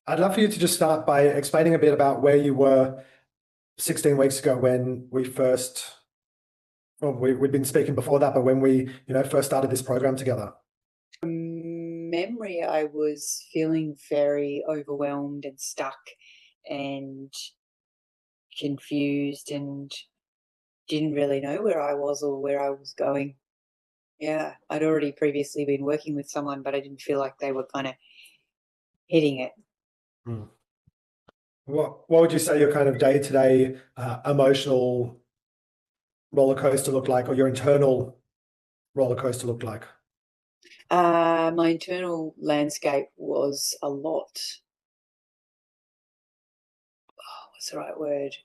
I'd love for you to just start by explaining a bit about where you were 16 weeks ago when we first, well, we'd been speaking before that, but when we, first started this program together. Memory, I was feeling very overwhelmed and stuck and confused and didn't really know where I was or where I was going. Yeah, I'd already previously been working with someone, but I didn't feel like they were kind of hitting it. Hmm. What would you say your kind of day-to-day emotional roller coaster look like, or your internal roller coaster look like? My internal landscape was a lot, what's the right word?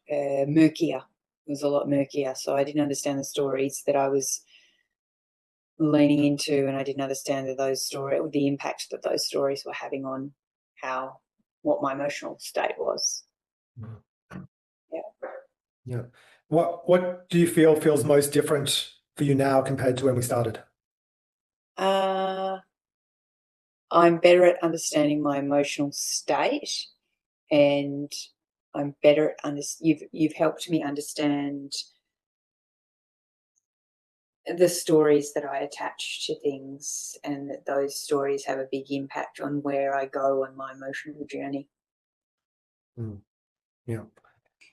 Murkier. It was a lot murkier. So I didn't understand the stories that I was leaning into, and I didn't understand that the impact that those stories were having on what my emotional state was. Mhm. Yeah. Yeah. What do you feel feels most different for you now compared to when we started? Uh, I'm better at understanding my emotional state, and I'm better at you've helped me understand the stories that I attach to things, and that those stories have a big impact on where I go on my emotional journey. Mm. Yeah.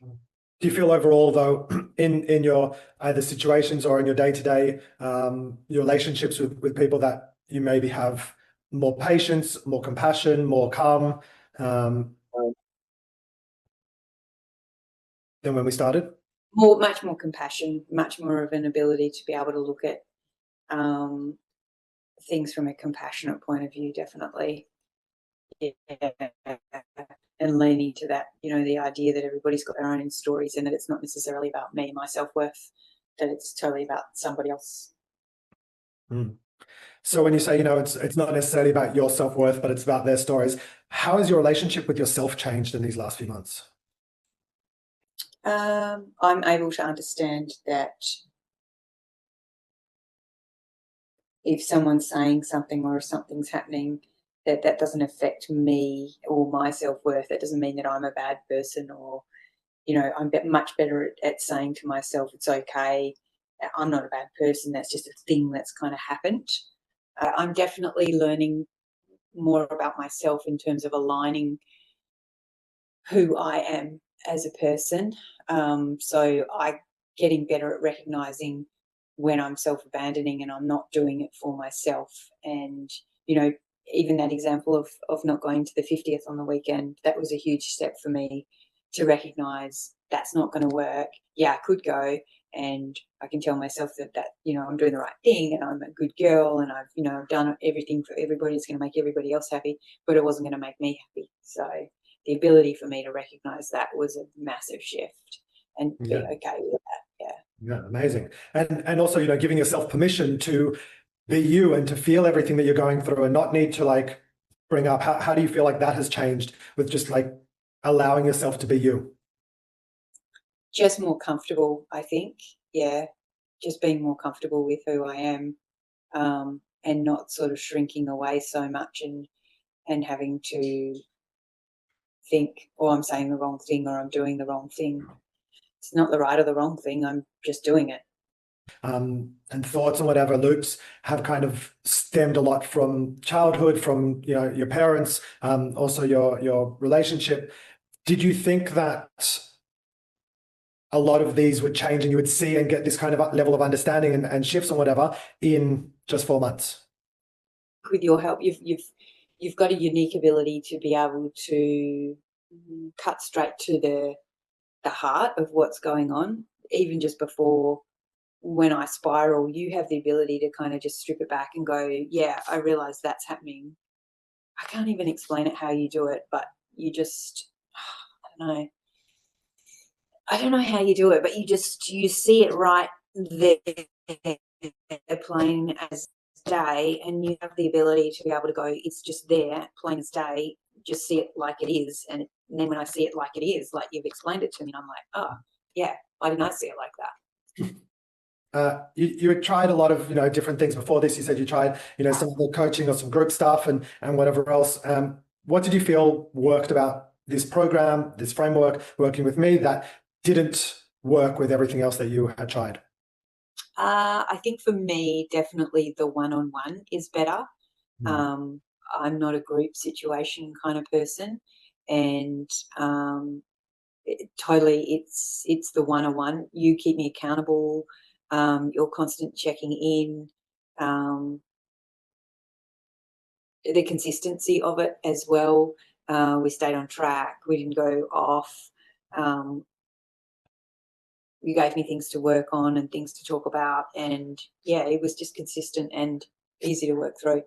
Do you feel overall, though, in your either situations or in your day-to-day, your relationships with people, that you maybe have more patience, more compassion, more calm, um, than when we started? Much more compassion, much more of an ability to be able to look at um, things from a compassionate point of view, definitely. Yeah. And leaning to that, the idea that everybody's got their own stories, and that it's not necessarily about me, my self-worth, that it's totally about somebody else. Mm. So when you say, it's not necessarily about your self-worth, but it's about their stories, how has your relationship with yourself changed in these last few months? I'm able to understand that if someone's saying something or if something's happening, that doesn't affect me or my self-worth. That doesn't mean that I'm a bad person, or I'm much better at saying to myself, it's okay. I'm not a bad person. That's just a thing that's kind of happened. I'm definitely learning more about myself in terms of aligning who I am as a person. So I getting better at recognizing when I'm self-abandoning and I'm not doing it for myself. And, you know, even that example of not going to the 50th on the weekend, that was a huge step for me to recognize that's not going to work. Yeah, I could go, and I can tell myself that I'm doing the right thing and I'm a good girl, and I've done everything for everybody. It's going to make everybody else happy, but it wasn't going to make me happy. So the ability for me to recognize that was a massive shift and be Yeah, okay with that. Yeah. yeah, amazing. And also, giving yourself permission to be you and to feel everything that you're going through and not need to like bring up, how do you feel like that has changed with just like allowing yourself to be you? Just more comfortable, I think. Yeah. Just being more comfortable with who I am, and not sort of shrinking away so much, and having to think, oh, I'm saying the wrong thing or I'm doing the wrong thing. It's not the right or the wrong thing. I'm just doing it. And thoughts and whatever loops have kind of stemmed a lot from childhood, from your parents, also your relationship. Did you think that a lot of these would change and you would see and get this kind of level of understanding and shifts and whatever in just 4 months? With your help, you've got a unique ability to be able to cut straight to the heart of what's going on, even just before when I spiral. You have the ability to kind of just strip it back and go, yeah, I realize that's happening. I can't even explain it how you do it, but you just, I don't know. I don't know how you do it, but you see it right there, plain as day, and you have the ability to be able to go, it's just there, plain as day, just see it like it is. And then when I see it like it is, like you've explained it to me, I'm like, oh, yeah, why didn't I see it like that? You had tried a lot of different things before this. You said you tried some of the coaching or some group stuff and whatever else. what did you feel worked about this program, this framework, working with me, that didn't work with everything else that you had tried? I think for me, definitely the one-on-one is better. I'm not a group situation kind of person, and totally, it's the one-on-one. You keep me accountable. You're constant checking in. The consistency of it as well. We stayed on track. We didn't go off. You gave me things to work on and things to talk about, and yeah, it was just consistent and easy to work through.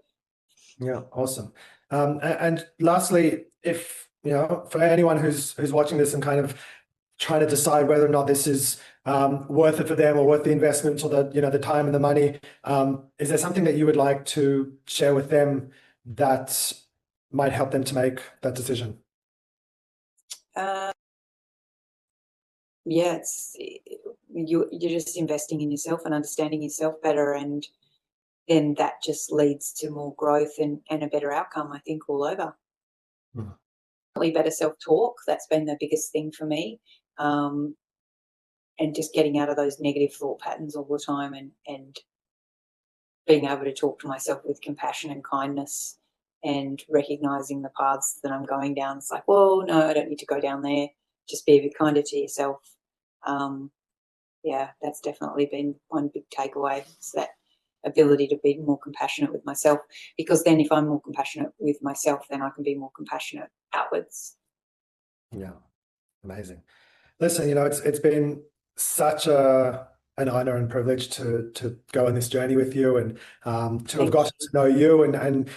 Yeah, awesome. And lastly, if for anyone who's watching this and kind of trying to decide whether or not this is worth it for them, or worth the investment, or the time and the money, is there something that you would like to share with them that might help them to make that decision? Yeah, you're just investing in yourself and understanding yourself better, and then that just leads to more growth and a better outcome, I think, all over. Better self-talk, that's been the biggest thing for me. And just getting out of those negative thought patterns all the time, and being able to talk to myself with compassion and kindness, and recognizing the paths that I'm going down. It's like, well, no, I don't need to go down there. Just be a bit kinder to yourself. Yeah, that's definitely been one big takeaway. It's that ability to be more compassionate with myself, because then if I'm more compassionate with myself, then I can be more compassionate outwards. Yeah, amazing. Listen, it's been such an honor and privilege to go on this journey with you, and to have gotten to know you, and